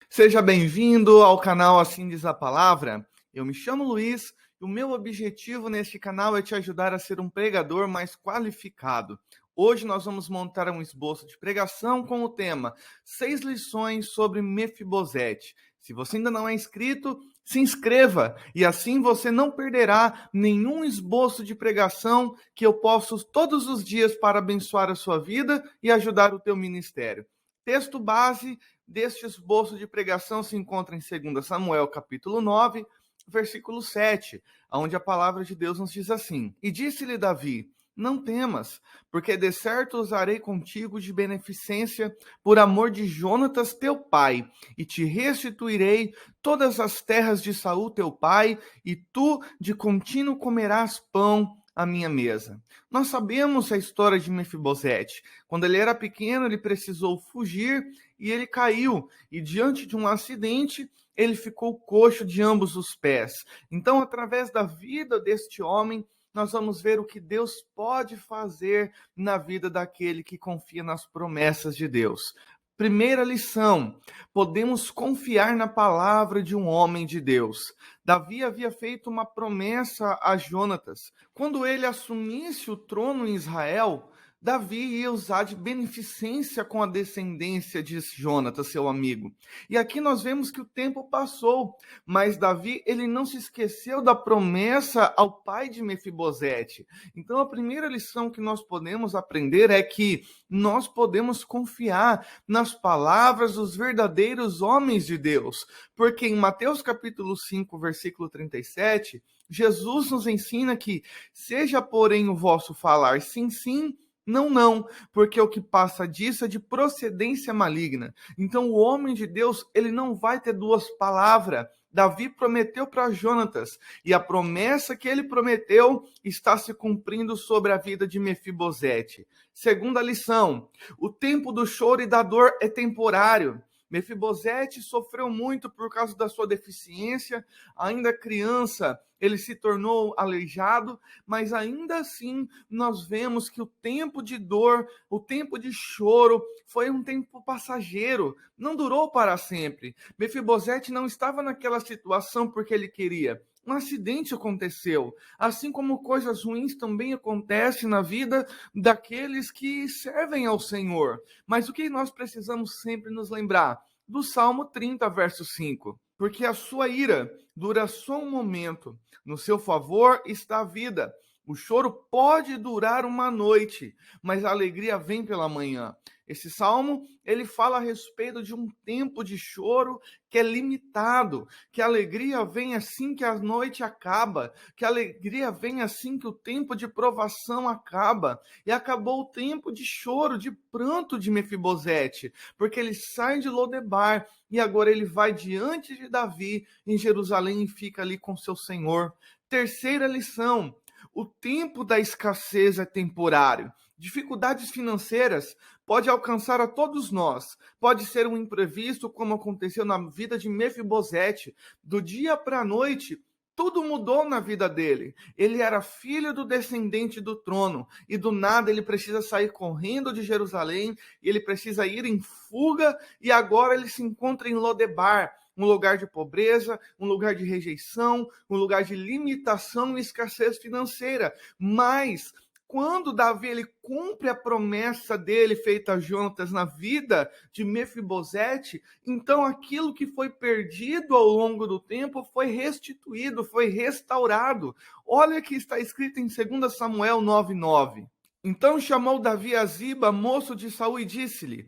Seja bem-vindo ao canal Assim Diz a Palavra. Eu me chamo Luiz e o meu objetivo neste canal é te ajudar a ser um pregador mais qualificado. Hoje nós vamos montar um esboço de pregação com o tema 6 lições sobre Mefibosete. Se você ainda não é inscrito, se inscreva e assim você não perderá nenhum esboço de pregação que eu posto todos os dias para abençoar a sua vida e ajudar o teu ministério. Texto base deste esboço de pregação se encontra em 2 Samuel, capítulo 9, versículo 7, onde a palavra de Deus nos diz assim: E disse-lhe Davi: Não temas, porque de certo usarei contigo de beneficência por amor de Jonatas teu pai, e te restituirei todas as terras de Saul teu pai, e tu de contínuo comerás pão à minha mesa. Nós sabemos a história de Mefibosete. Quando ele era pequeno, ele precisou fugir e ele caiu. E diante de um acidente, ele ficou coxo de ambos os pés. Então, através da vida deste homem, nós vamos ver o que Deus pode fazer na vida daquele que confia nas promessas de Deus. Primeira lição: podemos confiar na palavra de um homem de Deus. Davi havia feito uma promessa a Jonatas. Quando ele assumisse o trono em Israel, Davi ia usar de beneficência com a descendência de Jonatas, seu amigo. E aqui nós vemos que o tempo passou, mas Davi, ele não se esqueceu da promessa ao pai de Mefibosete. Então a primeira lição que nós podemos aprender é que nós podemos confiar nas palavras dos verdadeiros homens de Deus, porque em Mateus capítulo 5, versículo 37, Jesus nos ensina que seja porém o vosso falar sim, sim, não, não, porque o que passa disso é de procedência maligna. Então o homem de Deus, ele não vai ter duas palavras. Davi prometeu para Jonatas, e a promessa que ele prometeu está se cumprindo sobre a vida de Mefibosete. Segunda lição: o tempo do choro e da dor é temporário. Mefibosete sofreu muito por causa da sua deficiência. Ainda criança, ele se tornou aleijado, mas ainda assim nós vemos que o tempo de dor, o tempo de choro, foi um tempo passageiro, não durou para sempre. Mefibosete não estava naquela situação porque ele queria. Um acidente aconteceu, assim como coisas ruins também acontecem na vida daqueles que servem ao Senhor. Mas o que nós precisamos sempre nos lembrar? Do Salmo 30, verso 5. Porque a sua ira dura só um momento, no seu favor está a vida. O choro pode durar uma noite, mas a alegria vem pela manhã. Esse salmo, ele fala a respeito de um tempo de choro que é limitado, que a alegria vem assim que a noite acaba, que a alegria vem assim que o tempo de provação acaba. E acabou o tempo de choro, de pranto de Mefibosete, porque ele sai de Lodebar e agora ele vai diante de Davi em Jerusalém e fica ali com seu Senhor. Terceira lição: o tempo da escassez é temporário. Dificuldades financeiras pode alcançar a todos nós. Pode ser um imprevisto, como aconteceu na vida de Mefibosete. Do dia para a noite, tudo mudou na vida dele. Ele era filho do descendente do trono e do nada ele precisa sair correndo de Jerusalém e ele precisa ir em fuga e agora ele se encontra em Lodebar, um lugar de pobreza, um lugar de rejeição, um lugar de limitação e escassez financeira. Mas quando Davi ele cumpre a promessa dele feita a Jonatas na vida de Mefibosete, então aquilo que foi perdido ao longo do tempo foi restituído, foi restaurado. Olha que está escrito em 2 Samuel 9:9. Então chamou Davi a Ziba, moço de Saul, e disse-lhe: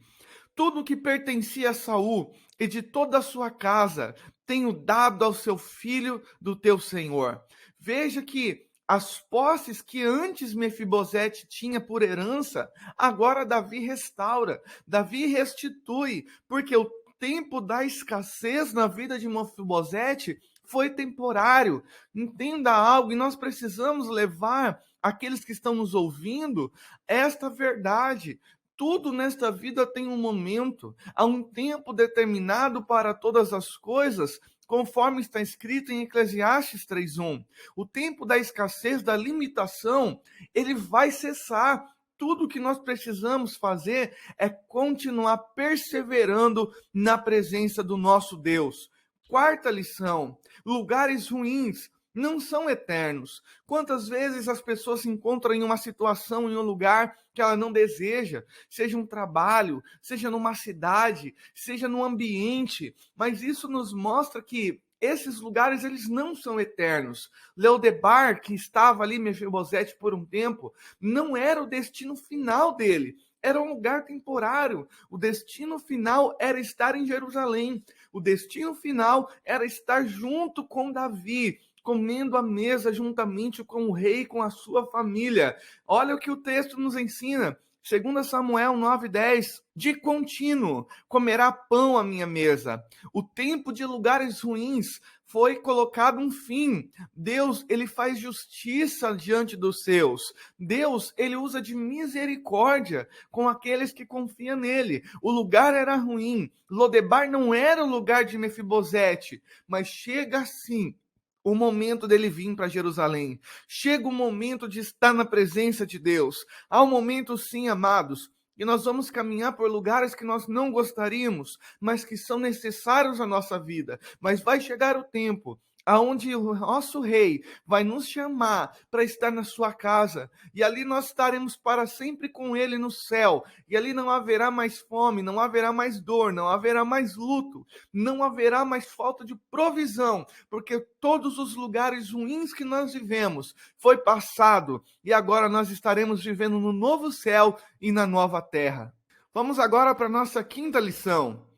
tudo que pertencia a Saul e de toda a sua casa tenho dado ao seu filho do teu senhor. Veja que as posses que antes Mefibosete tinha por herança, agora Davi restaura, Davi restitui, porque o tempo da escassez na vida de Mefibosete foi temporário. Entenda algo, e nós precisamos levar aqueles que estão nos ouvindo esta verdade. Tudo nesta vida tem um momento, há um tempo determinado para todas as coisas, conforme está escrito em Eclesiastes 3:1. O tempo da escassez, da limitação, ele vai cessar. tudo que nós precisamos fazer é continuar perseverando na presença do nosso Deus. Quarta lição: lugares ruins não são eternos. Quantas vezes as pessoas se encontram em uma situação, em um lugar que ela não deseja, seja um trabalho, seja numa cidade, seja num ambiente, mas isso nos mostra que esses lugares, eles não são eternos. Leodebar, que estava ali, Mefibosete, por um tempo, não era o destino final dele. Era um lugar temporário. O destino final era estar em Jerusalém. O destino final era estar junto com Davi, comendo à mesa juntamente com o rei e com a sua família. Olha o que o texto nos ensina. 2 Samuel 9:10, de contínuo comerá pão à minha mesa. O tempo de lugares ruins foi colocado um fim. Deus, ele faz justiça diante dos seus. Deus, ele usa de misericórdia com aqueles que confiam nele. O lugar era ruim. Lodebar não era o lugar de Mefibosete, mas chega assim o momento dele vir para Jerusalém. Chega o momento de estar na presença de Deus. Há um momento, sim, amados, e nós vamos caminhar por lugares que nós não gostaríamos, mas que são necessários à nossa vida. Mas vai chegar o tempo aonde o nosso rei vai nos chamar para estar na sua casa, e ali nós estaremos para sempre com ele no céu, e ali não haverá mais fome, não haverá mais dor, não haverá mais luto, não haverá mais falta de provisão, porque todos os lugares ruins que nós vivemos foi passado, e agora nós estaremos vivendo no novo céu e na nova terra. Vamos agora para a nossa quinta lição.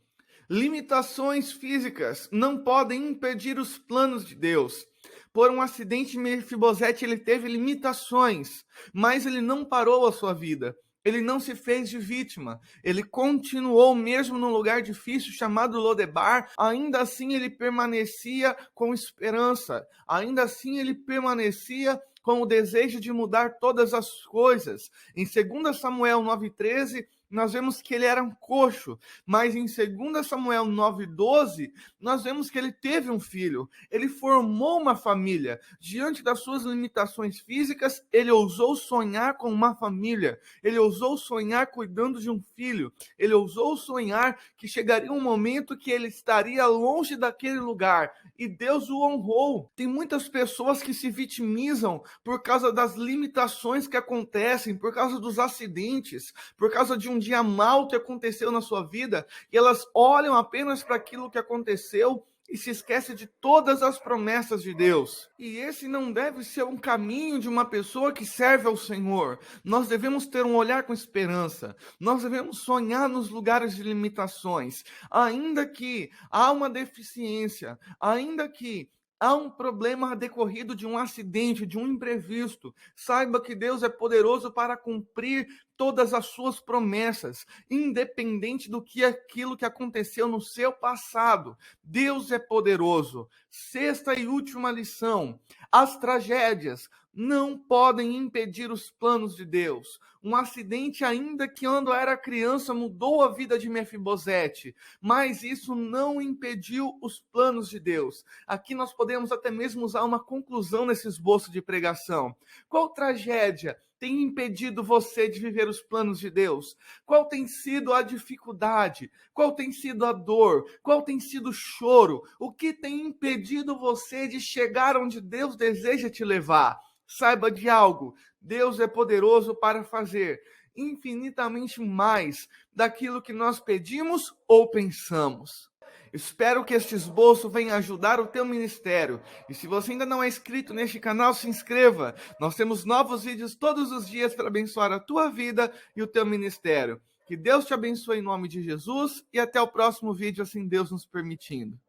Limitações físicas não podem impedir os planos de Deus. Por um acidente, Mefibosete, ele teve limitações, mas ele não parou a sua vida. Ele não se fez de vítima. Ele continuou mesmo num lugar difícil chamado Lodebar. Ainda assim, ele permanecia com esperança. Ainda assim, ele permanecia com o desejo de mudar todas as coisas. Em 2 Samuel 9:13, nós vemos que ele era um coxo, mas em 2 Samuel 9:12, nós vemos que ele teve um filho, ele formou uma família. Diante das suas limitações físicas, ele ousou sonhar com uma família, ele ousou sonhar cuidando de um filho, ele ousou sonhar que chegaria um momento que ele estaria longe daquele lugar, e Deus o honrou. Tem muitas pessoas que se vitimizam por causa das limitações que acontecem, por causa dos acidentes, por causa de um dia mal que aconteceu na sua vida, e elas olham apenas para aquilo que aconteceu e se esquecem de todas as promessas de Deus. E esse não deve ser um caminho de uma pessoa que serve ao Senhor. Nós devemos ter um olhar com esperança. Nós devemos sonhar nos lugares de limitações. Ainda que há uma deficiência, ainda que há um problema decorrido de um acidente, de um imprevisto, saiba que Deus é poderoso para cumprir todas as suas promessas, independente do que aquilo que aconteceu no seu passado. Deus é poderoso. Sexta e última lição: as tragédias não podem impedir os planos de Deus. Um acidente, ainda que quando era criança, mudou a vida de Mefibosete, mas isso não impediu os planos de Deus. Aqui nós podemos até mesmo usar uma conclusão nesse esboço de pregação. Qual tragédia tem impedido você de viver os planos de Deus? Qual tem sido a dificuldade? Qual tem sido a dor? Qual tem sido o choro? O que tem impedido você de chegar onde Deus deseja te levar? Saiba de algo: Deus é poderoso para fazer infinitamente mais daquilo que nós pedimos ou pensamos. Espero que este esboço venha ajudar o teu ministério. E se você ainda não é inscrito neste canal, se inscreva. Nós temos novos vídeos todos os dias para abençoar a tua vida e o teu ministério. Que Deus te abençoe em nome de Jesus e até o próximo vídeo, assim Deus nos permitindo.